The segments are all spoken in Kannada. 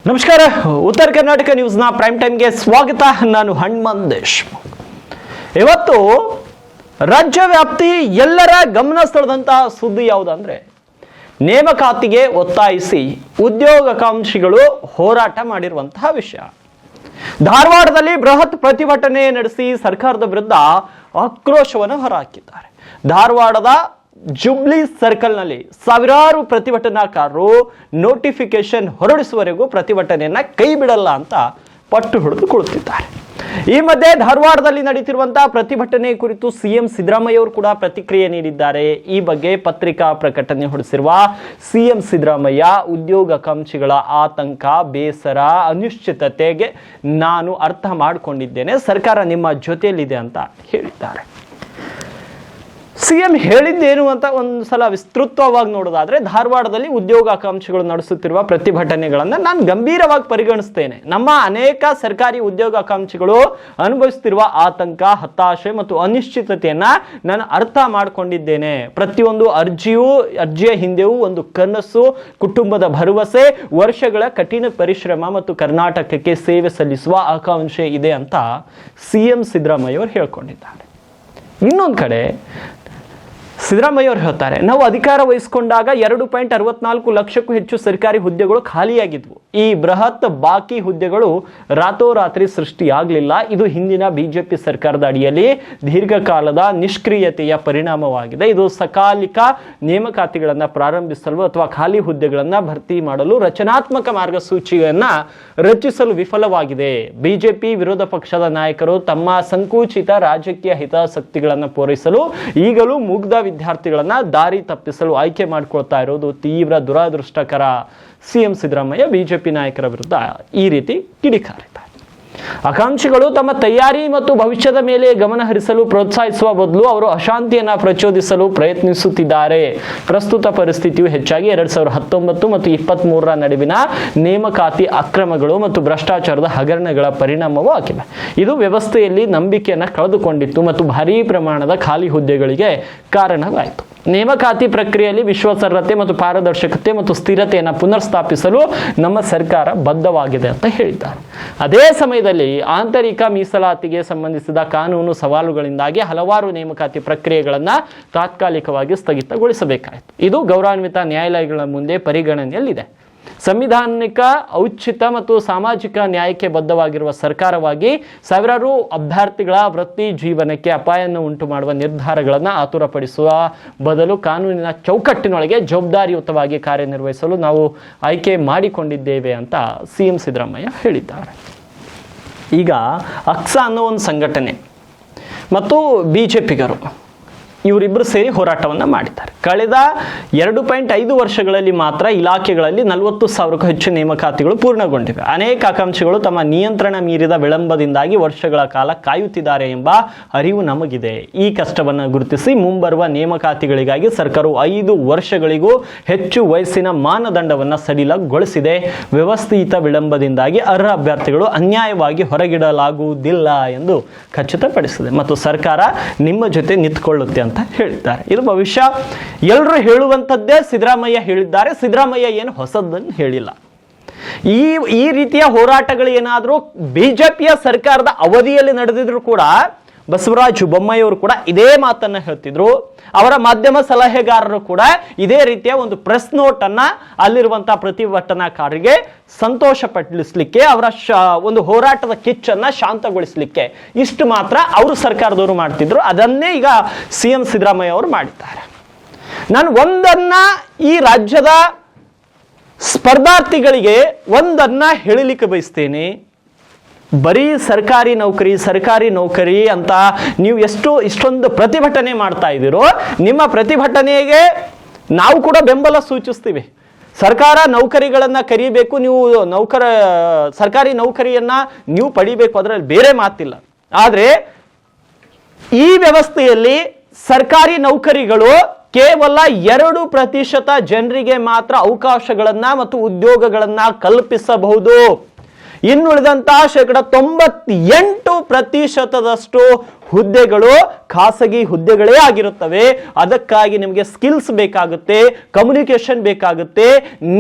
ನಮಸ್ಕಾರ. ಉತ್ತರ ಕರ್ನಾಟಕ ನ್ಯೂಸ್ನ ಪ್ರೈಮ್ ಟೈಮ್ಗೆ ಸ್ವಾಗತ. ನಾನು ಹನುಮಂತ್ ದೇಶ್ಮುಖ್. ಇವತ್ತು ರಾಜ್ಯ ವ್ಯಾಪ್ತಿ ಎಲ್ಲರ ಗಮನ ಸೆಳೆದಂತಹ ಸುದ್ದಿ ಯಾವುದಂದ್ರೆ, ನೇಮಕಾತಿಗೆ ಒತ್ತಾಯಿಸಿ ಉದ್ಯೋಗಾಕಾಂಕ್ಷಿಗಳು ಹೋರಾಟ ಮಾಡಿರುವಂತಹ ವಿಷಯ. ಧಾರವಾಡದಲ್ಲಿ ಬೃಹತ್ ಪ್ರತಿಭಟನೆ ನಡೆಸಿ ಸರ್ಕಾರದ ವಿರುದ್ಧ ಆಕ್ರೋಶವನ್ನು ಹೊರಹಾಕಿದ್ದಾರೆ. ಧಾರವಾಡದ ಜುಬ್ಲಿ ಸರ್ಕಲ್ನಲ್ಲಿ ಸಾವಿರಾರು ಪ್ರತಿಭಟನಾಕಾರರು ನೋಟಿಫಿಕೇಶನ್ ಹೊರಡಿಸುವವರೆಗೂ ಪ್ರತಿಭಟನೆಯನ್ನ ಕೈ ಬಿಡಲ್ಲ ಅಂತ ಪಟ್ಟು ಹಿಡಿದು ಕುಳಿತಿದ್ದಾರೆ. ಈ ಮಧ್ಯೆ ಧಾರವಾಡದಲ್ಲಿ ನಡೀತಿರುವಂತಹ ಪ್ರತಿಭಟನೆ ಕುರಿತು ಸಿಎಂ ಸಿದ್ದರಾಮಯ್ಯ ಅವರು ಕೂಡ ಪ್ರತಿಕ್ರಿಯೆ ನೀಡಿದ್ದಾರೆ. ಈ ಬಗ್ಗೆ ಪತ್ರಿಕಾ ಪ್ರಕಟಣೆ ಹೊರಡಿಸಿರುವ ಸಿಎಂ ಸಿದ್ದರಾಮಯ್ಯ, ಉದ್ಯೋಗಾಕಾಂಕ್ಷಿಗಳ ಆತಂಕ, ಬೇಸರ, ಅನಿಶ್ಚಿತತೆಗೆ ನಾನು ಅರ್ಥ ಮಾಡಿಕೊಂಡಿದ್ದೇನೆ, ಸರ್ಕಾರ ನಿಮ್ಮ ಜೊತೆಯಲ್ಲಿದೆ ಅಂತ ಹೇಳಿದ್ದಾರೆ. ಸಿಎಂ ಹೇಳಿದ್ದೇನು ಅಂತ ಒಂದ್ಸಲ ವಿಸ್ತೃತವಾಗಿ ನೋಡೋದಾದ್ರೆ, ಧಾರವಾಡದಲ್ಲಿ ಉದ್ಯೋಗಾಕಾಂಕ್ಷಿಗಳು ನಡೆಸುತ್ತಿರುವ ಪ್ರತಿಭಟನೆಗಳನ್ನ ನಾನು ಗಂಭೀರವಾಗಿ ಪರಿಗಣಿಸ್ತೇನೆ. ನಮ್ಮ ಅನೇಕ ಸರ್ಕಾರಿ ಉದ್ಯೋಗಾಕಾಂಕ್ಷಿಗಳು ಅನುಭವಿಸುತ್ತಿರುವ ಆತಂಕ, ಹತಾಶೆ ಮತ್ತು ಅನಿಶ್ಚಿತತೆಯನ್ನ ನಾನು ಅರ್ಥ ಮಾಡಿಕೊಂಡಿದ್ದೇನೆ. ಪ್ರತಿಯೊಂದು ಅರ್ಜಿಯ ಹಿಂದೆಯೂ ಒಂದು ಕನಸು, ಕುಟುಂಬದ ಭರವಸೆ, ವರ್ಷಗಳ ಕಠಿಣ ಪರಿಶ್ರಮ ಮತ್ತು ಕರ್ನಾಟಕಕ್ಕೆ ಸೇವೆ ಸಲ್ಲಿಸುವ ಆಕಾಂಕ್ಷೆ ಇದೆ ಅಂತ ಸಿಎಂ ಸಿದ್ದರಾಮಯ್ಯ ಅವರು ಹೇಳ್ಕೊಂಡಿದ್ದಾರೆ. ಇನ್ನೊಂದು ಕಡೆ ಸಿದ್ದರಾಮಯ್ಯ ಅವರು ಹೇಳ್ತಾರೆ, ನಾವು ಅಧಿಕಾರ ವಹಿಸಿಕೊಂಡಾಗ 2.64 ಲಕ್ಷಕ್ಕೂ ಹೆಚ್ಚು ಸರ್ಕಾರಿ ಹುದ್ದೆಗಳು ಖಾಲಿಯಾಗಿದ್ವು. ಈ ಬೃಹತ್ ಬಾಕಿ ಹುದ್ದೆಗಳು ರಾತೋರಾತ್ರಿ ಸೃಷ್ಟಿಯಾಗಲಿಲ್ಲ. ಇದು ಹಿಂದಿನ ಬಿಜೆಪಿ ಸರ್ಕಾರದ ಅಡಿಯಲ್ಲಿ ದೀರ್ಘಕಾಲದ ನಿಷ್ಕ್ರಿಯತೆಯ ಪರಿಣಾಮವಾಗಿದೆ. ಇದು ಸಕಾಲಿಕ ನೇಮಕಾತಿಗಳನ್ನು ಪ್ರಾರಂಭಿಸಲು ಅಥವಾ ಖಾಲಿ ಹುದ್ದೆಗಳನ್ನು ಭರ್ತಿ ಮಾಡಲು ರಚನಾತ್ಮಕ ಮಾರ್ಗಸೂಚಿಯನ್ನ ರಚಿಸಲು ವಿಫಲವಾಗಿದೆ. ಬಿಜೆಪಿ ವಿರೋಧ ಪಕ್ಷದ ನಾಯಕರು ತಮ್ಮ ಸಂಕುಚಿತ ರಾಜಕೀಯ ಹಿತಾಸಕ್ತಿಗಳನ್ನು ಪೂರೈಸಲು ಈಗಲೂ ಮುಗ್ಧ ವಿದ್ಯಾರ್ಥಿಗಳನ್ನ ದಾರಿ ತಪ್ಪಿಸಲು ಆಯ್ಕೆ ಮಾಡಿಕೊಳ್ತಾ ಇರೋದು ತೀವ್ರ ದುರಾದೃಷ್ಟಕರ. ಸಿಎಂ ಸಿದ್ದರಾಮಯ್ಯ ಬಿಜೆಪಿ ನಾಯಕರ ವಿರುದ್ಧ ಈ ರೀತಿ ಕಿಡಿಕಾರಿದ್ದಾರೆ. ಆಕಾಂಕ್ಷಿಗಳು ತಮ್ಮ ತಯಾರಿ ಮತ್ತು ಭವಿಷ್ಯದ ಮೇಲೆ ಗಮನ ಹರಿಸಲು ಪ್ರೋತ್ಸಾಹಿಸುವ ಬದಲು ಅವರು ಅಶಾಂತಿಯನ್ನ ಪ್ರಚೋದಿಸಲು ಪ್ರಯತ್ನಿಸುತ್ತಿದ್ದಾರೆ. ಪ್ರಸ್ತುತ ಪರಿಸ್ಥಿತಿಯು ಹೆಚ್ಚಾಗಿ 2019 ಮತ್ತು 23ರ ನಡುವಿನ ನೇಮಕಾತಿ ಅಕ್ರಮಗಳು ಮತ್ತು ಭ್ರಷ್ಟಾಚಾರದ ಹಗರಣಗಳ ಪರಿಣಾಮವೂ ಆಗಿವೆ. ಇದು ವ್ಯವಸ್ಥೆಯಲ್ಲಿ ನಂಬಿಕೆಯನ್ನು ಕಳೆದುಕೊಂಡಿತ್ತು ಮತ್ತು ಭಾರೀ ಪ್ರಮಾಣದ ಖಾಲಿ ಹುದ್ದೆಗಳಿಗೆ ಕಾರಣವಾಯಿತು. ನೇಮಕಾತಿ ಪ್ರಕ್ರಿಯೆಯಲ್ಲಿ ವಿಶ್ವಾಸಾರ್ಹತೆ ಮತ್ತು ಪಾರದರ್ಶಕತೆ ಮತ್ತು ಸ್ಥಿರತೆಯನ್ನು ಪುನರ್ಸ್ಥಾಪಿಸಲು ನಮ್ಮ ಸರ್ಕಾರ ಬದ್ಧವಾಗಿದೆ ಅಂತ ಹೇಳಿದ್ದಾರೆ. ಅದೇ ಸಮಯದಲ್ಲಿ ಆಂತರಿಕ ಮೀಸಲಾತಿಗೆ ಸಂಬಂಧಿಸಿದ ಕಾನೂನು ಸವಾಲುಗಳಿಂದಾಗಿ ಹಲವಾರು ನೇಮಕಾತಿ ಪ್ರಕ್ರಿಯೆಗಳನ್ನು ತಾತ್ಕಾಲಿಕವಾಗಿ ಸ್ಥಗಿತಗೊಳಿಸಬೇಕಾಯಿತು. ಇದು ಗೌರವಾನ್ವಿತ ನ್ಯಾಯಾಲಯಗಳ ಮುಂದೆ ಪರಿಗಣನೆಯಲ್ಲಿದೆ. ಸಂವಿಧಾನಿಕ ಔಚಿತ್ಯ ಮತ್ತು ಸಾಮಾಜಿಕ ನ್ಯಾಯಕ್ಕೆ ಬದ್ಧವಾಗಿರುವ ಸರ್ಕಾರವಾಗಿ ಸಾವಿರಾರು ಅಭ್ಯರ್ಥಿಗಳ ವೃತ್ತಿ ಜೀವನಕ್ಕೆ ಅಪಾಯವನ್ನು ಉಂಟು ಮಾಡುವ ನಿರ್ಧಾರಗಳನ್ನು ಆತುರಪಡಿಸುವ ಬದಲು ಕಾನೂನಿನ ಚೌಕಟ್ಟಿನೊಳಗೆ ಜವಾಬ್ದಾರಿಯುತವಾಗಿ ಕಾರ್ಯನಿರ್ವಹಿಸಲು ನಾವು ಆಯ್ಕೆ ಮಾಡಿಕೊಂಡಿದ್ದೇವೆ ಅಂತ ಸಿಎಂ ಸಿದ್ದರಾಮಯ್ಯ ಹೇಳಿದ್ದಾರೆ. ಈಗ ಅಕ್ಸಾ ಅನ್ನೋ ಒಂದು ಸಂಘಟನೆ ಮತ್ತು ಬಿಜೆಪಿಗರು ಇವರಿಬ್ಬರು ಸೇರಿ ಹೋರಾಟವನ್ನು ಮಾಡಿದ್ದಾರೆ. ಕಳೆದ 2.5 ವರ್ಷಗಳಲ್ಲಿ ಮಾತ್ರ ಇಲಾಖೆಗಳಲ್ಲಿ 40,000ಕ್ಕೂ ಹೆಚ್ಚು ನೇಮಕಾತಿಗಳು ಪೂರ್ಣಗೊಂಡಿವೆ. ಅನೇಕ ಆಕಾಂಕ್ಷಿಗಳು ತಮ್ಮ ನಿಯಂತ್ರಣ ಮೀರಿದ ವಿಳಂಬದಿಂದಾಗಿ ವರ್ಷಗಳ ಕಾಲ ಕಾಯುತ್ತಿದ್ದಾರೆ ಎಂಬ ಅರಿವು ನಮಗಿದೆ. ಈ ಕಷ್ಟವನ್ನು ಗುರುತಿಸಿ ಮುಂಬರುವ ನೇಮಕಾತಿಗಳಿಗಾಗಿ ಸರ್ಕಾರವು 5 ವರ್ಷಗಳಿಗೂ ಹೆಚ್ಚು ವಯಸ್ಸಿನ ಮಾನದಂಡವನ್ನು ಸಡಿಲಗೊಳಿಸಿದೆ. ವ್ಯವಸ್ಥಿತ ವಿಳಂಬದಿಂದಾಗಿ ಅರ್ಹ ಅಭ್ಯರ್ಥಿಗಳು ಅನ್ಯಾಯವಾಗಿ ಹೊರಗಿಡಲಾಗುವುದಿಲ್ಲ ಎಂದು ಖಚಿತಪಡಿಸಿದೆ ಮತ್ತು ಸರ್ಕಾರ ನಿಮ್ಮ ಜೊತೆ ನಿಂತುಕೊಳ್ಳುತ್ತೆ ಅಂತ ಹೇಳಿದ್ದಾರೆ. ಇದು ಭವಿಷ್ಯ ಎಲ್ಲರೂ ಹೇಳುವಂಥದ್ದೇ ಸಿದ್ದರಾಮಯ್ಯ ಹೇಳಿದ್ದಾರೆ. ಸಿದ್ದರಾಮಯ್ಯ ಏನು ಹೊಸದನ್ನು ಹೇಳಿಲ್ಲ. ಈ ರೀತಿಯ ಹೋರಾಟಗಳು ಏನಾದರೂ ಬಿಜೆಪಿಯ ಸರ್ಕಾರದ ಅವಧಿಯಲ್ಲಿ ನಡೆದಿದ್ರು ಕೂಡ ಬಸವರಾಜ ಬೊಮ್ಮಾಯಿ ಅವರು ಕೂಡ ಇದೇ ಮಾತನ್ನ ಹೇಳ್ತಿದ್ರು. ಅವರ ಮಾಧ್ಯಮ ಸಲಹೆಗಾರರು ಕೂಡ ಇದೇ ರೀತಿಯ ಒಂದು ಪ್ರೆಸ್ ನೋಟ್ ಅನ್ನ ಅಲ್ಲಿರುವಂತಹ ಪ್ರತಿಭಟನಾಕಾರರಿಗೆ ಸಂತೋಷ ಪಡಿಸಲಿಕ್ಕೆ, ಅವರ ಒಂದು ಹೋರಾಟದ ಕಿಚ್ಚನ್ನ ಶಾಂತಗೊಳಿಸಲಿಕ್ಕೆ ಇಷ್ಟು ಮಾತ್ರ ಅವರು ಸರ್ಕಾರದವರು ಮಾಡ್ತಿದ್ರು. ಅದನ್ನೇ ಈಗ ಸಿಎಂ ಸಿದ್ದರಾಮಯ್ಯ ಅವರು ಮಾಡಿದ್ದಾರೆ. ನಾನು ಒಂದನ್ನ ಈ ರಾಜ್ಯದ ಸ್ಪರ್ಧಾರ್ಥಿಗಳಿಗೆ ಒಂದನ್ನ ಹೇಳಲಿಕ್ಕೆ ಬಯಸ್ತೇನೆ. ಬರೀ ಸರ್ಕಾರಿ ನೌಕರಿ ಅಂತ ನೀವು ಇಷ್ಟೊಂದು ಪ್ರತಿಭಟನೆ ಮಾಡ್ತಾ ಇದ್ದೀರೋ, ನಿಮ್ಮ ಪ್ರತಿಭಟನೆಗೆ ನಾವು ಕೂಡ ಬೆಂಬಲ ಸೂಚಿಸ್ತೀವಿ. ಸರ್ಕಾರ ನೌಕರಿಗಳನ್ನ ಕರಿಬೇಕು, ನೀವು ಸರ್ಕಾರಿ ನೌಕರಿಯನ್ನ ನೀವು ಪಡಿಬೇಕು, ಅದರಲ್ಲಿ ಬೇರೆ ಮಾತಿಲ್ಲ. ಆದರೆ ಈ ವ್ಯವಸ್ಥೆಯಲ್ಲಿ ಸರ್ಕಾರಿ ನೌಕರಿಗಳು ಕೇವಲ 2% ಜನರಿಗೆ ಮಾತ್ರ ಅವಕಾಶಗಳನ್ನ ಮತ್ತು ಉದ್ಯೋಗಗಳನ್ನ ಕಲ್ಪಿಸಬಹುದು. ಇನ್ನುಳಿದಂತಹ 98% ಹುದ್ದೆಗಳು ಖಾಸಗಿ ಹುದ್ದೆಗಳೇ ಆಗಿರುತ್ತವೆ. ಅದಕ್ಕಾಗಿ ನಿಮಗೆ ಸ್ಕಿಲ್ಸ್ ಬೇಕಾಗುತ್ತೆ, ಕಮ್ಯುನಿಕೇಶನ್ ಬೇಕಾಗುತ್ತೆ,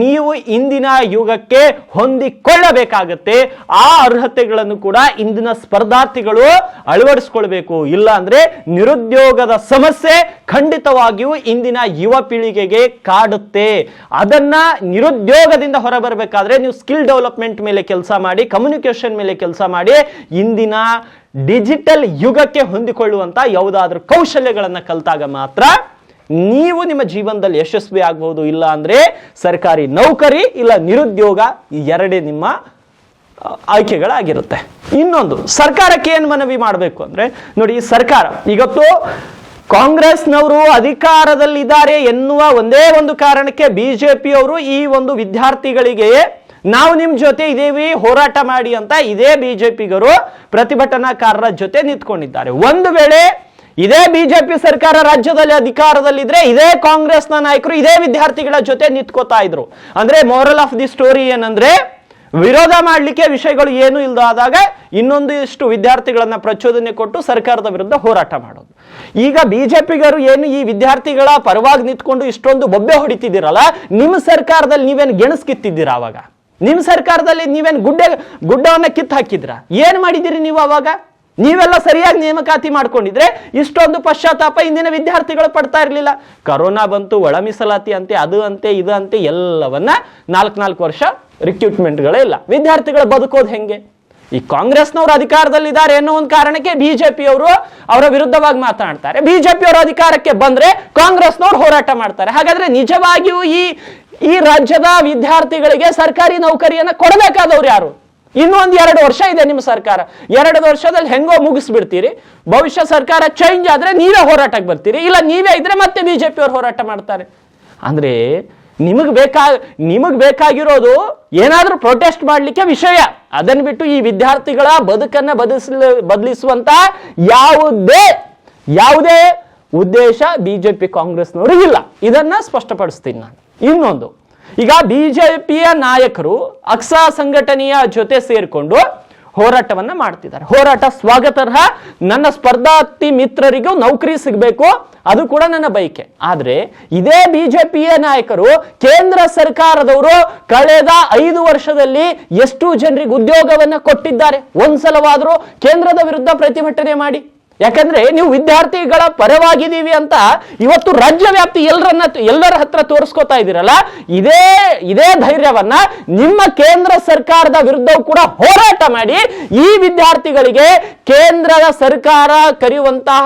ನೀವು ಇಂದಿನ ಯುಗಕ್ಕೆ ಹೊಂದಿಕೊಳ್ಳಬೇಕಾಗುತ್ತೆ. ಆ ಅರ್ಹತೆಗಳನ್ನು ಕೂಡ ಇಂದಿನ ಸ್ಪರ್ಧಾರ್ಥಿಗಳು ಅಳವಡಿಸಿಕೊಳ್ಬೇಕು. ಇಲ್ಲ ಅಂದ್ರೆ ನಿರುದ್ಯೋಗದ ಸಮಸ್ಯೆ ಖಂಡಿತವಾಗಿಯೂ ಇಂದಿನ ಯುವ ಪೀಳಿಗೆಗೆ ಕಾಡುತ್ತೆ. ಅದನ್ನ ನಿರುದ್ಯೋಗದಿಂದ ಹೊರಬರಬೇಕಾದ್ರೆ ನೀವು ಸ್ಕಿಲ್ ಡೆವಲಪ್ಮೆಂಟ್ ಮೇಲೆ ಕೆಲಸ ಮಾಡಿ, ಕಮ್ಯುನಿಕೇಶನ್ ಮೇಲೆ ಕೆಲಸ ಮಾಡಿ, ಇಂದಿನ ಡಿಜಿಟಲ್ ಯುಗಕ್ಕೆ ಹೊಂದಿಕೊಳ್ಳುವಂತ ಯಾವುದಾದ್ರೂ ಕೌಶಲ್ಯಗಳನ್ನು ಕಲಿತಾಗ ಮಾತ್ರ ನೀವು ನಿಮ್ಮ ಜೀವನದಲ್ಲಿ ಯಶಸ್ವಿ ಆಗಬಹುದು. ಇಲ್ಲ ಅಂದ್ರೆ ಸರ್ಕಾರಿ ನೌಕರಿ ಇಲ್ಲ ನಿರುದ್ಯೋಗ, ಈ ಎರಡೇ ನಿಮ್ಮ ಆಯ್ಕೆಗಳಾಗಿರುತ್ತೆ. ಇನ್ನೊಂದು, ಸರ್ಕಾರಕ್ಕೆ ಏನು ಮನವಿ ಮಾಡಬೇಕು ಅಂದ್ರೆ, ನೋಡಿ, ಸರ್ಕಾರ ಇವತ್ತು ಕಾಂಗ್ರೆಸ್ನವರು ಅಧಿಕಾರದಲ್ಲಿದ್ದಾರೆ ಎನ್ನುವ ಒಂದೇ ಒಂದು ಕಾರಣಕ್ಕೆ ಬಿಜೆಪಿಯವರು ಈ ಒಂದು ವಿದ್ಯಾರ್ಥಿಗಳಿಗೆ ನಾವು ನಿಮ್ ಜೊತೆ ಇದೇವಿ, ಹೋರಾಟ ಮಾಡಿ ಅಂತ ಇದೇ ಬಿಜೆಪಿಗರು ಪ್ರತಿಭಟನಾಕಾರರ ಜೊತೆ ನಿಂತ್ಕೊಂಡಿದ್ದಾರೆ. ಒಂದು ವೇಳೆ ಇದೇ ಬಿಜೆಪಿ ಸರ್ಕಾರ ರಾಜ್ಯದಲ್ಲಿ ಅಧಿಕಾರದಲ್ಲಿದ್ರೆ ಇದೇ ಕಾಂಗ್ರೆಸ್ನ ನಾಯಕರು ಇದೇ ವಿದ್ಯಾರ್ಥಿಗಳ ಜೊತೆ ನಿಂತ್ಕೋತಾ ಇದ್ರು. ಅಂದ್ರೆ ಮೋರಲ್ ಆಫ್ ದಿ ಸ್ಟೋರಿ ಏನಂದ್ರೆ, ವಿರೋಧ ಮಾಡಲಿಕ್ಕೆ ವಿಷಯಗಳು ಏನು ಇಲ್ಲದಾದಾಗ ಇನ್ನೊಂದಿಷ್ಟು ವಿದ್ಯಾರ್ಥಿಗಳನ್ನ ಪ್ರಚೋದನೆ ಕೊಟ್ಟು ಸರ್ಕಾರದ ವಿರುದ್ಧ ಹೋರಾಟ ಮಾಡೋದು. ಈಗ ಬಿಜೆಪಿಗರು ಏನು ಈ ವಿದ್ಯಾರ್ಥಿಗಳ ಪರವಾಗಿ ನಿಂತ್ಕೊಂಡು ಇಷ್ಟೊಂದು ಬೊಬ್ಬೆ ಹೊಡಿತಿದ್ದೀರಲ್ಲ, ನಿಮ್ಮ ಸರ್ಕಾರದಲ್ಲಿ ನೀವೇನು ಗೆಣಸ್ಕಿತ್ತಿದ್ದೀರಾ? ಅವಾಗ ನಿಮ್ಮ ಸರ್ಕಾರದಲ್ಲಿ ನೀವೇನು ಗುಡ್ಡವನ್ನ ಕಿತ್ತು ಹಾಕಿದ್ರ? ಏನ್ ಮಾಡಿದಿರಿ ನೀವು? ಅವಾಗ ನೀವೆಲ್ಲ ಸರಿಯಾಗಿ ನೇಮಕಾತಿ ಮಾಡ್ಕೊಂಡಿದ್ರೆ ಇಷ್ಟೊಂದು ಪಶ್ಚಾತ್ತಾಪ ಇಂದಿನ ವಿದ್ಯಾರ್ಥಿಗಳು ಪಡ್ತಾ ಇರಲಿಲ್ಲ. ಕರೋನಾ ಬಂತು, ಒಳ ಮೀಸಲಾತಿ ಅಂತೆ, ಅದು ಅಂತೆ, ಇದು ಅಂತೆ, ಎಲ್ಲವನ್ನ 4 ವರ್ಷ ರಿಕ್ರೂಟ್ಮೆಂಟ್ಗಳೇ ಇಲ್ಲ. ವಿದ್ಯಾರ್ಥಿಗಳು ಬದುಕೋದು ಹೆಂಗೆ? ಈ ಕಾಂಗ್ರೆಸ್ನವರು ಅಧಿಕಾರದಲ್ಲಿದ್ದಾರೆ ಅನ್ನೋ ಒಂದು ಕಾರಣಕ್ಕೆ ಬಿಜೆಪಿಯವರು ಅವರ ವಿರುದ್ಧವಾಗಿ ಮಾತನಾಡ್ತಾರೆ. ಬಿಜೆಪಿಯವರು ಅಧಿಕಾರಕ್ಕೆ ಬಂದ್ರೆ ಕಾಂಗ್ರೆಸ್ನವರು ಹೋರಾಟ ಮಾಡ್ತಾರೆ. ಹಾಗಾದ್ರೆ ನಿಜವಾಗಿಯೂ ಈ ರಾಜ್ಯದ ವಿದ್ಯಾರ್ಥಿಗಳಿಗೆ ಸರ್ಕಾರಿ ನೌಕರಿಯನ್ನ ಕೊಡಬೇಕಾದವ್ರು ಯಾರು? ಇನ್ನೊಂದು 2 ವರ್ಷ ಇದೆ ನಿಮ್ಮ ಸರ್ಕಾರ. 2 ವರ್ಷದಲ್ಲಿ ಹೆಂಗೋ ಮುಗಿಸ್ಬಿಡ್ತೀರಿ. ಭವಿಷ್ಯ ಸರ್ಕಾರ ಚೇಂಜ್ ಆದ್ರೆ ನೀವೇ ಹೋರಾಟಕ್ಕೆ ಬರ್ತೀರಿ, ಇಲ್ಲ ನೀವೇ ಇದ್ರೆ ಮತ್ತೆ ಬಿಜೆಪಿಯವರು ಹೋರಾಟ ಮಾಡ್ತಾರೆ. ಅಂದ್ರೆ ನಿಮಗ್ ಬೇಕಾಗಿರೋದು ಏನಾದ್ರೂ ಪ್ರೊಟೆಸ್ಟ್ ಮಾಡ್ಲಿಕ್ಕೆ ವಿಷಯ. ಅದನ್ನ ಬಿಟ್ಟು ಈ ವಿದ್ಯಾರ್ಥಿಗಳ ಬದುಕನ್ನ ಬದಲಿಸುವಂತ ಯಾವುದೇ ಉದ್ದೇಶ ಬಿಜೆಪಿ ಕಾಂಗ್ರೆಸ್ನವ್ರಿಗೆ ಇಲ್ಲ. ಇದನ್ನ ಸ್ಪಷ್ಟಪಡಿಸ್ತೀನಿ ನಾನು. ಇನ್ನೊಂದು, ಈಗ ಬಿಜೆಪಿಯ ನಾಯಕರು ಅಕ್ಸಾ ಸಂಘಟನೆಯ ಜೊತೆ ಸೇರಿಕೊಂಡು ಹೋರಾಟವನ್ನ ಮಾಡ್ತಿದ್ದಾರೆ. ಹೋರಾಟ ಸ್ವಾಗತಾರ್ಹ. ನನ್ನ ಸ್ಪರ್ಧಾರ್ಥಿ ಮಿತ್ರರಿಗೂ ನೌಕರಿ ಸಿಗಬೇಕು, ಅದು ಕೂಡ ನನ್ನ ಬಯಕೆ. ಆದ್ರೆ ಇದೇ ಬಿಜೆಪಿಯ ನಾಯಕರು, ಕೇಂದ್ರ ಸರ್ಕಾರದವರು ಕಳೆದ 5 ವರ್ಷದಲ್ಲಿ ಎಷ್ಟು ಜನರಿಗೆ ಉದ್ಯೋಗವನ್ನ ಕೊಟ್ಟಿದ್ದಾರೆ? ಒಂದ್ಸಲವಾದ್ರೂ ಕೇಂದ್ರದ ವಿರುದ್ಧ ಪ್ರತಿಭಟನೆ ಮಾಡಿ. ಯಾಕಂದ್ರೆ ನೀವು ವಿದ್ಯಾರ್ಥಿಗಳ ಪರವಾಗಿದ್ದೀವಿ ಅಂತ ಇವತ್ತು ರಾಜ್ಯ ವ್ಯಾಪ್ತಿ ಎಲ್ಲರ ಹತ್ರ ತೋರಿಸ್ಕೋತಾ ಇದ್ದೀರಲ್ಲ, ಇದೇ ಧೈರ್ಯವನ್ನ ನಿಮ್ಮ ಕೇಂದ್ರ ಸರ್ಕಾರದ ವಿರುದ್ಧವೂ ಕೂಡ ಹೋರಾಟ ಮಾಡಿ ಈ ವಿದ್ಯಾರ್ಥಿಗಳಿಗೆ ಕೇಂದ್ರದ ಸರ್ಕಾರ ಕರೆಯುವಂತಹ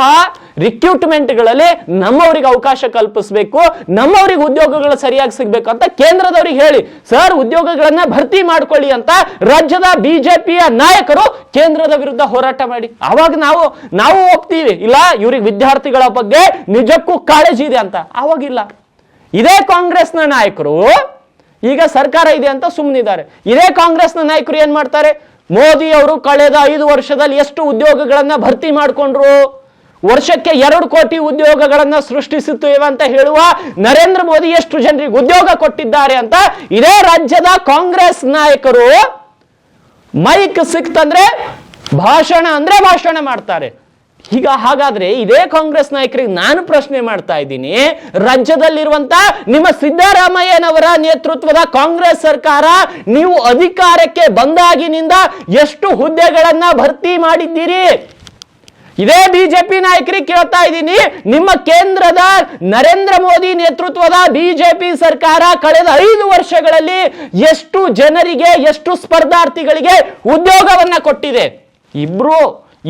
ರಿಕ್ರೂಟ್ಮೆಂಟ್ಗಳಲ್ಲಿ ನಮ್ಮವರಿಗೆ ಅವಕಾಶ ಕಲ್ಪಿಸಬೇಕು, ನಮ್ಮವರಿಗೆ ಉದ್ಯೋಗಗಳು ಸರಿಯಾಗಿ ಸಿಗ್ಬೇಕು ಅಂತ ಕೇಂದ್ರದವರಿಗೆ ಹೇಳಿ. ಸರ್, ಉದ್ಯೋಗಗಳನ್ನ ಭರ್ತಿ ಮಾಡ್ಕೊಳ್ಳಿ ಅಂತ ರಾಜ್ಯದ ಬಿಜೆಪಿಯ ನಾಯಕರು ಕೇಂದ್ರದ ವಿರುದ್ಧ ಹೋರಾಟ ಮಾಡಿ. ಅವಾಗ ನಾವು ಒಪ್ತೀವಿ, ಇಲ್ಲ ಇವ್ರಿಗೆ ವಿದ್ಯಾರ್ಥಿಗಳ ಬಗ್ಗೆ ನಿಜಕ್ಕೂ ಕಾಳಜಿ ಇದೆ ಅಂತ. ಅವಾಗಿಲ್ಲ. ಇದೇ ಕಾಂಗ್ರೆಸ್ನ ನಾಯಕರು ಈಗ ಸರ್ಕಾರ ಇದೆ ಅಂತ ಸುಮ್ಮನಿದ್ದಾರೆ. ಇದೇ ಕಾಂಗ್ರೆಸ್ನ ನಾಯಕರು ಏನ್ ಮಾಡ್ತಾರೆ? ಮೋದಿ ಅವರು ಕಳೆದ 5 ವರ್ಷದಲ್ಲಿ ಎಷ್ಟು ಉದ್ಯೋಗಗಳನ್ನ ಭರ್ತಿ ಮಾಡ್ಕೊಂಡ್ರು? ವರ್ಷಕ್ಕೆ 2 ಕೋಟಿ ಉದ್ಯೋಗಗಳನ್ನ ಸೃಷ್ಟಿಸುತ್ತೇವೆ ಅಂತ ಹೇಳುವ ನರೇಂದ್ರ ಮೋದಿ ಎಷ್ಟು ಜನರಿಗೆ ಉದ್ಯೋಗ ಕೊಟ್ಟಿದ್ದಾರೆ ಅಂತ ಇದೇ ರಾಜ್ಯದ ಕಾಂಗ್ರೆಸ್ ನಾಯಕರು ಮೈಕ್ ಸಿಕ್ತಂದ್ರೆ ಭಾಷಣ ಮಾಡ್ತಾರೆ. ಈಗ ಹಾಗಾದ್ರೆ ಇದೇ ಕಾಂಗ್ರೆಸ್ ನಾಯಕರಿಗೆ ನಾನು ಪ್ರಶ್ನೆ ಮಾಡ್ತಾ ಇದ್ದೀನಿ, ರಾಜ್ಯದಲ್ಲಿರುವಂತ ನಿಮ್ಮ ಸಿದ್ದರಾಮಯ್ಯನವರ ನೇತೃತ್ವದ ಕಾಂಗ್ರೆಸ್ ಸರ್ಕಾರ ನೀವು ಅಧಿಕಾರಕ್ಕೆ ಬಂದಾಗಿನಿಂದ ಎಷ್ಟು ಹುದ್ದೆಗಳನ್ನ ಭರ್ತಿ ಮಾಡಿದ್ದೀರಿ? ಇದೇ ಬಿಜೆಪಿ ನಾಯಕರಿಗೆ ಕೇಳ್ತಾ ಇದ್ದೀನಿ, ನಿಮ್ಮ ಕೇಂದ್ರದ ನರೇಂದ್ರ ಮೋದಿ ನೇತೃತ್ವದ ಬಿಜೆಪಿ ಸರ್ಕಾರ ಕಳೆದ 5 ವರ್ಷಗಳಲ್ಲಿ ಎಷ್ಟು ಜನರಿಗೆ, ಎಷ್ಟು ಸ್ಪರ್ಧಾರ್ಥಿಗಳಿಗೆ ಉದ್ಯೋಗವನ್ನ ಕೊಟ್ಟಿದೆ? ಇಬ್ರು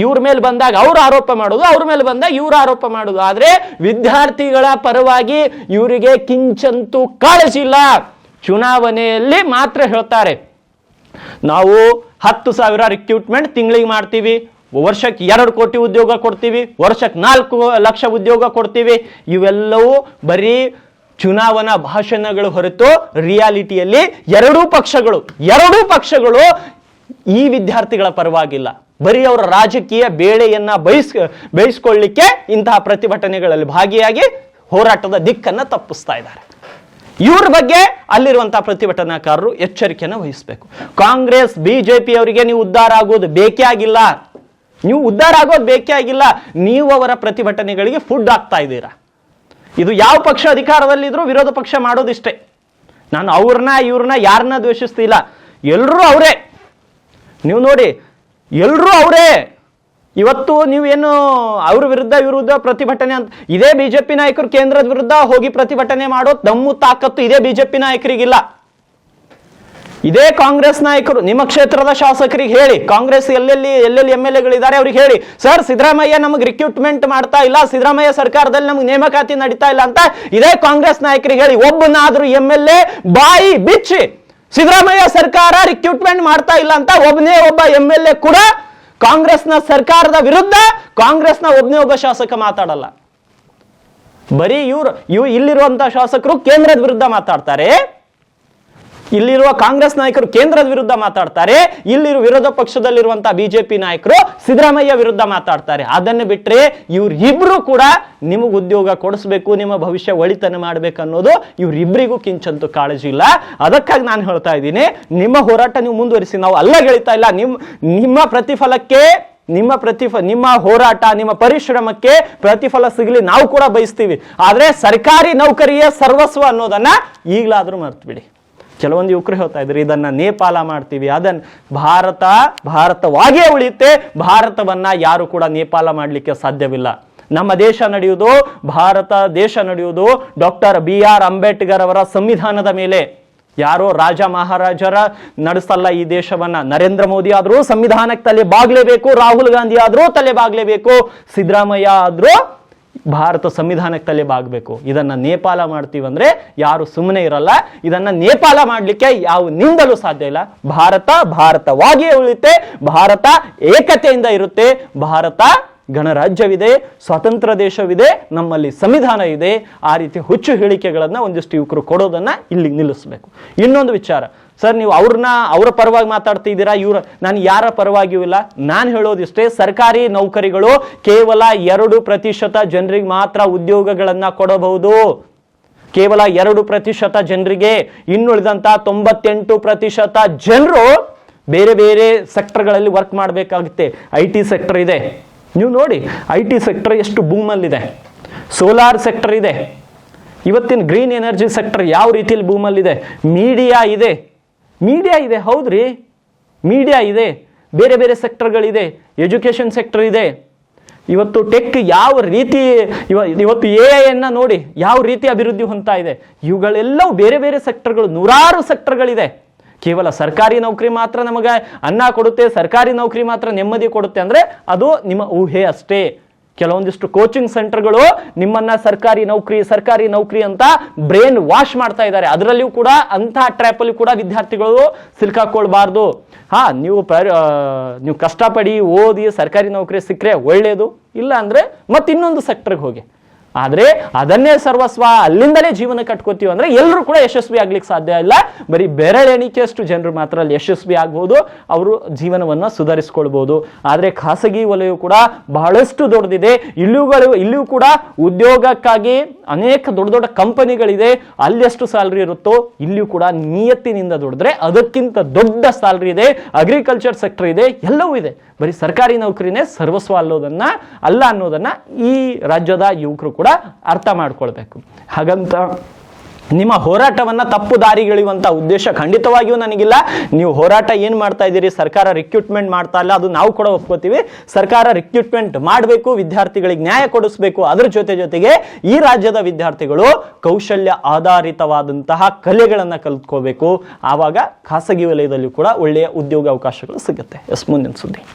ಇವ್ರ ಮೇಲೆ ಬಂದಾಗ ಅವ್ರು ಆರೋಪ ಮಾಡೋದು, ಅವ್ರ ಮೇಲೆ ಬಂದಾಗ ಇವ್ರು ಆರೋಪ ಮಾಡೋದು. ಆದ್ರೆ ವಿದ್ಯಾರ್ಥಿಗಳ ಪರವಾಗಿ ಇವರಿಗೆ ಕಿಂಚಂತೂ ಕಾಳಜಿ ಇಲ್ಲ. ಚುನಾವಣೆಯಲ್ಲಿ ಮಾತ್ರ ಹೇಳ್ತಾರೆ, ನಾವು 10,000 ರಿಕ್ರೂಟ್ಮೆಂಟ್ ತಿಂಗಳಿಗೆ ಮಾಡ್ತೀವಿ, ವರ್ಷಕ್ಕೆ 2 ಕೋಟಿ ಉದ್ಯೋಗ ಕೊಡ್ತೀವಿ, ವರ್ಷಕ್ಕೆ 4 ಲಕ್ಷ ಉದ್ಯೋಗ ಕೊಡ್ತೀವಿ. ಇವೆಲ್ಲವೂ ಬರೀ ಚುನಾವಣಾ ಭಾಷಣಗಳು ಹೊರತು ರಿಯಾಲಿಟಿಯಲ್ಲಿ ಎರಡೂ ಪಕ್ಷಗಳು ಈ ವಿದ್ಯಾರ್ಥಿಗಳ ಪರವಾಗಿಲ್ಲ. ಬರೀ ಅವರ ರಾಜಕೀಯ ಬೇಳೆಯನ್ನ ಬೇಯಿಸ್ಕೊಳ್ಳಿಕ್ಕೆ ಇಂತಹ ಪ್ರತಿಭಟನೆಗಳಲ್ಲಿ ಭಾಗಿಯಾಗಿ ಹೋರಾಟದ ದಿಕ್ಕನ್ನ ತಪ್ಪಿಸ್ತಾ ಇದ್ದಾರೆ. ಇವ್ರ ಬಗ್ಗೆ ಅಲ್ಲಿರುವಂತಹ ಪ್ರತಿಭಟನಾಕಾರರು ಎಚ್ಚರಿಕೆಯನ್ನು ವಹಿಸಬೇಕು. ಕಾಂಗ್ರೆಸ್ ಬಿಜೆಪಿ ಅವರಿಗೆ ನೀವು ಉದ್ಧಾರ ಆಗೋದು ಬೇಕೇ ಆಗಿಲ್ಲ. ನೀವು ಉದ್ಧಾರ ಆಗೋದು ಬೇಕೇ ಆಗಿಲ್ಲ, ನೀವು ಅವರ ಪ್ರತಿಭಟನೆಗಳಿಗೆ ಫುಡ್ ಆಗ್ತಾ ಇದ್ದೀರಾ. ಇದು ಯಾವ ಪಕ್ಷ ಅಧಿಕಾರದಲ್ಲಿದ್ರೂ ವಿರೋಧ ಪಕ್ಷ ಮಾಡೋದಿಷ್ಟೇ. ನಾನು ಇವ್ರನ್ನ ಯಾರನ್ನ ದ್ವೇಷಿಸ್ತಿಲ್ಲ, ಎಲ್ಲರೂ ಅವರೇ. ನೀವು ನೋಡಿ, ಎಲ್ಲರೂ ಅವರೇ. ಇವತ್ತು ನೀವೇನು ಅವ್ರ ವಿರುದ್ಧ ಪ್ರತಿಭಟನೆ ಅಂತ, ಇದೇ ಬಿಜೆಪಿ ನಾಯಕರು ಕೇಂದ್ರದ ವಿರುದ್ಧ ಹೋಗಿ ಪ್ರತಿಭಟನೆ ಮಾಡೋ ದಮ್ಮು ತಾಕತ್ತು ಇದೇ ಬಿಜೆಪಿ ನಾಯಕರಿಗಿಲ್ಲ. ಇದೇ ಕಾಂಗ್ರೆಸ್ ನಾಯಕರು ನಿಮ್ಮ ಕ್ಷೇತ್ರದ ಶಾಸಕರಿಗೆ ಹೇಳಿ, ಕಾಂಗ್ರೆಸ್ ಎಲ್ಲೆಲ್ಲಿ MLAಗಳಿದ್ದಾರೆ ಅವ್ರಿಗೆ ಹೇಳಿ, ಸರ್ ಸಿದ್ದರಾಮಯ್ಯ ನಮಗೆ ರಿಕ್ರೂಟ್ಮೆಂಟ್ ಮಾಡ್ತಾ ಇಲ್ಲ, ಸಿದ್ದರಾಮಯ್ಯ ಸರ್ಕಾರದಲ್ಲಿ ನಮಗೆ ನೇಮಕಾತಿ ನಡೀತಾ ಇಲ್ಲ ಅಂತ ಇದೇ ಕಾಂಗ್ರೆಸ್ ನಾಯಕರಿಗೆ ಹೇಳಿ. ಒಬ್ಬನಾದ್ರೂ MLA ಬಾಯಿ ಬಿಚ್ಚಿ ಸಿದ್ದರಾಮಯ್ಯ ಸರ್ಕಾರ ರಿಕ್ರೂಟ್ಮೆಂಟ್ ಮಾಡ್ತಾ ಇಲ್ಲ ಅಂತ ಒಬ್ಬ MLA ಕೂಡ ಕಾಂಗ್ರೆಸ್ನ ಸರ್ಕಾರದ ವಿರುದ್ಧ ಕಾಂಗ್ರೆಸ್ನ ಒಬ್ಬ ಶಾಸಕ ಮಾತಾಡಲ್ಲ. ಬರೀ ಇಲ್ಲಿರುವಂತಹ ಶಾಸಕರು ಕೇಂದ್ರದ ವಿರುದ್ಧ ಮಾತಾಡ್ತಾರೆ, ಇಲ್ಲಿರುವ ಕಾಂಗ್ರೆಸ್ ನಾಯಕರು ಕೇಂದ್ರದ ವಿರುದ್ಧ ಮಾತಾಡ್ತಾರೆ, ಇಲ್ಲಿರುವ ವಿರೋಧ ಪಕ್ಷದಲ್ಲಿರುವಂತಹ ಬಿಜೆಪಿ ನಾಯಕರು ಸಿದ್ದರಾಮಯ್ಯ ವಿರುದ್ಧ ಮಾತಾಡ್ತಾರೆ. ಅದನ್ನು ಬಿಟ್ಟರೆ ಇವರಿಬ್ರು ಕೂಡ ನಿಮಗೆ ಉದ್ಯೋಗ ಕೊಡಿಸ್ಬೇಕು, ನಿಮ್ಮ ಭವಿಷ್ಯ ಒಳಿತನ ಮಾಡ್ಬೇಕು ಅನ್ನೋದು ಇವರಿಬ್ಬರಿಗೂ ಕಿಂಚಂತೂ ಕಾಳಜಿ ಇಲ್ಲ. ಅದಕ್ಕಾಗಿ ನಾನು ಹೇಳ್ತಾ ಇದ್ದೀನಿ, ನಿಮ್ಮ ಹೋರಾಟ ನೀವು ಮುಂದುವರಿಸಿ, ನಾವು ಅಲ್ಲ ಗೆಳಿತಾ ಇಲ್ಲ. ನಿಮ್ಮ ಪ್ರತಿಫಲಕ್ಕೆ ನಿಮ್ಮ ಹೋರಾಟ, ನಿಮ್ಮ ಪರಿಶ್ರಮಕ್ಕೆ ಪ್ರತಿಫಲ ಸಿಗಲಿ ನಾವು ಕೂಡ ಬಯಸ್ತೀವಿ. ಆದ್ರೆ ಸರ್ಕಾರಿ ನೌಕರಿಯ ಸರ್ವಸ್ವ ಅನ್ನೋದನ್ನ ಈಗಲಾದ್ರೂ ಮರ್ತು ಬಿಡಿ. ಕೆಲವೊಂದು ಯುವಕರು ಹೇಳ್ತಾ ಇದ್ರು ಇದನ್ನ ನೇಪಾಳ ಮಾಡ್ತೀವಿ, ಅದನ್ನ ಭಾರತವಾಗಿಯೇ ಉಳಿಯುತ್ತೆ. ಭಾರತವನ್ನ ಯಾರು ಕೂಡ ನೇಪಾಳ ಮಾಡ್ಲಿಕ್ಕೆ ಸಾಧ್ಯವಿಲ್ಲ. ನಮ್ಮ ದೇಶ ನಡೆಯುವುದು, ಭಾರತ ದೇಶ ನಡೆಯುವುದು ಡಾಕ್ಟರ್ BR ಅಂಬೇಡ್ಕರ್ ಅವರ ಸಂವಿಧಾನದ ಮೇಲೆ. ಯಾರೋ ರಾಜ ಮಹಾರಾಜರ ನಡೆಸಲ್ಲ ಈ ದೇಶವನ್ನ. ನರೇಂದ್ರ ಮೋದಿ ಆದ್ರೂ ಸಂವಿಧಾನಕ್ಕೆ ತಲೆ ಬಾಗ್ಲೇಬೇಕು, ರಾಹುಲ್ ಗಾಂಧಿ ಆದ್ರೂ ತಲೆ ಬಾಗ್ಲೇಬೇಕು, ಸಿದ್ದರಾಮಯ್ಯ ಆದ್ರೂ ಭಾರತ ಸಂವಿಧಾನಕ್ಕೆ ತಲೆ ಬಾಗಬೇಕು. ಇದನ್ನ ನೇಪಾಳ ಮಾಡ್ತೀವಂದ್ರೆ ಯಾರು ಸುಮ್ಮನೆ ಇರಲ್ಲ. ಇದನ್ನ ನೇಪಾಳ ಮಾಡ್ಲಿಕ್ಕೆ ನಿಂದಲೂ ಸಾಧ್ಯ ಇಲ್ಲ. ಭಾರತವಾಗಿಯೇ ಉಳಿಯುತ್ತೆ, ಭಾರತ ಏಕತೆಯಿಂದ ಇರುತ್ತೆ, ಭಾರತ ಗಣರಾಜ್ಯವಿದೆ, ಸ್ವತಂತ್ರ ದೇಶವಿದೆ, ನಮ್ಮಲ್ಲಿ ಸಂವಿಧಾನ ಇದೆ. ಆ ರೀತಿ ಹುಚ್ಚು ಹೇಳಿಕೆಗಳನ್ನ ಒಂದಿಷ್ಟು ಯುವಕರು ಕೊಡೋದನ್ನ ಇಲ್ಲಿ ನಿಲ್ಲಿಸಬೇಕು. ಇನ್ನೊಂದು ವಿಚಾರ, ಸರ್ ನೀವು ಅವರ ಪರವಾಗಿ ಮಾತಾಡ್ತಿದ್ದೀರಾ, ನಾನು ಯಾರ ಪರವಾಗಿಯೂ ಇಲ್ಲ. ನಾನು ಹೇಳೋದಿಷ್ಟೇ, ಸರ್ಕಾರಿ ನೌಕರಿಗಳು ಕೇವಲ 2% ಜನರಿಗೆ ಮಾತ್ರ ಉದ್ಯೋಗಗಳನ್ನ ಕೊಡಬಹುದು. ಕೇವಲ 2% ಜನರಿಗೆ. ಇನ್ನುಳಿದಂತ 98% ಜನರು ಬೇರೆ ಬೇರೆ ಸೆಕ್ಟರ್ಗಳಲ್ಲಿ ವರ್ಕ್ ಮಾಡಬೇಕಾಗುತ್ತೆ. IT ಸೆಕ್ಟರ್ ಇದೆ, ನೀವು ನೋಡಿ IT ಸೆಕ್ಟರ್ ಎಷ್ಟು ಬೂಮಲ್ಲಿದೆ, ಸೋಲಾರ್ ಸೆಕ್ಟರ್ ಇದೆ, ಇವತ್ತಿನ ಗ್ರೀನ್ ಎನರ್ಜಿ ಸೆಕ್ಟರ್ ಯಾವ ರೀತಿಯಲ್ಲಿ ಬೂಮಲ್ಲಿದೆ, ಮೀಡಿಯಾ ಇದೆ, ಹೌದ್ರಿ, ಮೀಡಿಯಾ ಇದೆ, ಬೇರೆ ಬೇರೆ ಸೆಕ್ಟರ್ಗಳಿದೆ, ಎಜುಕೇಶನ್ ಸೆಕ್ಟರ್ ಇದೆ. ಇವತ್ತು ಟೆಕ್ ಯಾವ ರೀತಿ ಇವತ್ತು AI ನೋಡಿ ಯಾವ ರೀತಿ ಅಭಿವೃದ್ಧಿ ಹೊಂದ್ತಾ ಇದೆ. ಇವುಗಳೆಲ್ಲವೂ ಬೇರೆ ಬೇರೆ ಸೆಕ್ಟರ್ಗಳು, ನೂರಾರು ಸೆಕ್ಟರ್ಗಳಿದೆ. ಕೇವಲ ಸರ್ಕಾರಿ ನೌಕರಿ ಮಾತ್ರ ನಮಗೆ ಅನ್ನ ಕೊಡುತ್ತೆ, ಸರ್ಕಾರಿ ನೌಕರಿ ಮಾತ್ರ ನೆಮ್ಮದಿ ಕೊಡುತ್ತೆ ಅಂದ್ರೆ ಅದು ನಿಮ್ಮ ಊಹೆ ಅಷ್ಟೇ. ಕೆಲವೊಂದಿಷ್ಟು ಕೋಚಿಂಗ್ ಸೆಂಟರ್ಗಳು ನಿಮ್ಮನ್ನ ಸರ್ಕಾರಿ ನೌಕರಿ ಅಂತ ಬ್ರೇನ್ ವಾಶ್ ಮಾಡ್ತಾ ಇದ್ದಾರೆ. ಅದರಲ್ಲಿಯೂ ಕೂಡ ಅಂತಹ ಟ್ರ್ಯಾಪ್ ಅಲ್ಲಿ ಕೂಡ ವಿದ್ಯಾರ್ಥಿಗಳು ಸಿಲ್ಕಾಕೊಳ್ಬಾರ್ದು. ನೀವು ಕಷ್ಟಪಡಿ ಓದಿ ಸರ್ಕಾರಿ ನೌಕರಿ ಸಿಕ್ಕರೆ ಒಳ್ಳೇದು, ಇಲ್ಲ ಅಂದ್ರೆ ಮತ್ತೆ ಇನ್ನೊಂದು ಸೆಕ್ಟರ್ಗೆ ಹೋಗಿ. ಆದ್ರೆ ಅದನ್ನೇ ಸರ್ವಸ್ವ, ಅಲ್ಲಿಂದಲೇ ಜೀವನ ಕಟ್ಕೋತೀವಿ ಅಂದ್ರೆ ಎಲ್ಲರೂ ಕೂಡ ಯಶಸ್ವಿ ಆಗ್ಲಿಕ್ಕೆ ಸಾಧ್ಯ ಇಲ್ಲ. ಬರೀ ಬೆರಳೆಣಿಕೆಯಷ್ಟು ಜನರು ಮಾತ್ರ ಅಲ್ಲಿ ಯಶಸ್ವಿ ಆಗ್ಬಹುದು, ಅವರು ಜೀವನವನ್ನ ಸುಧಾರಿಸ್ಕೊಳ್ಬಹುದು. ಆದ್ರೆ ಖಾಸಗಿ ವಲಯವು ಕೂಡ ಬಹಳಷ್ಟು ದೊಡ್ಡದಿದೆ. ಇಲ್ಲಿಯೂ ಕೂಡ ಉದ್ಯೋಗಕ್ಕಾಗಿ ಅನೇಕ ದೊಡ್ಡ ದೊಡ್ಡ ಕಂಪನಿಗಳಿದೆ. ಅಲ್ಲಿ ಎಷ್ಟು ಸ್ಯಾಲರಿ ಇರುತ್ತೋ ಇಲ್ಲಿಯೂ ಕೂಡ ನಿಯತ್ತಿನಿಂದ ದುಡಿದ್ರೆ ಅದಕ್ಕಿಂತ ದೊಡ್ಡ ಸ್ಯಾಲರಿ ಇದೆ. ಅಗ್ರಿಕಲ್ಚರ್ ಸೆಕ್ಟರ್ ಇದೆ, ಎಲ್ಲವೂ ಇದೆ. ಬರೀ ಸರ್ಕಾರಿ ನೌಕರಿನೇ ಸರ್ವಸ್ವ ಅಲ್ಲ ಅನ್ನೋದನ್ನ ಈ ರಾಜ್ಯದ ಯುವಕರು ಕೂಡ ಅರ್ಥ ಮಾಡ್ಕೊಳ್ಬೇಕು. ಹಾಗಂತ ನಿಮ್ಮ ಹೋರಾಟವನ್ನ ತಪ್ಪು ದಾರಿಗೆಳೆಯುವಂತ ಉದ್ದೇಶ ಖಂಡಿತವಾಗಿಯೂ ನನಗಿಲ್ಲ. ನೀವು ಹೋರಾಟ ಏನ್ ಮಾಡ್ತಾ ಇದ್ದೀರಿ, ಸರ್ಕಾರ ರಿಕ್ರೂಟ್ಮೆಂಟ್ ಮಾಡ್ತಾ ಇಲ್ಲ, ಅದು ನಾವು ಕೂಡ ಒಪ್ಕೋತೀವಿ. ಸರ್ಕಾರ ರಿಕ್ರೂಟ್ಮೆಂಟ್ ಮಾಡಬೇಕು, ವಿದ್ಯಾರ್ಥಿಗಳಿಗೆ ನ್ಯಾಯ ಕೊಡಿಸಬೇಕು. ಅದರ ಜೊತೆಗೆ ಈ ರಾಜ್ಯದ ವಿದ್ಯಾರ್ಥಿಗಳು ಕೌಶಲ್ಯ ಆಧಾರಿತವಾದಂತಹ ಕಲೆಗಳನ್ನ ಕಲಿತ್ಕೋಬೇಕು. ಆವಾಗ ಖಾಸಗಿ ವಲಯದಲ್ಲಿ ಕೂಡ ಒಳ್ಳೆಯ ಉದ್ಯೋಗ ಅವಕಾಶಗಳು ಸಿಗುತ್ತೆ. ಮುಂದಿನ ಸುದ್ದಿ.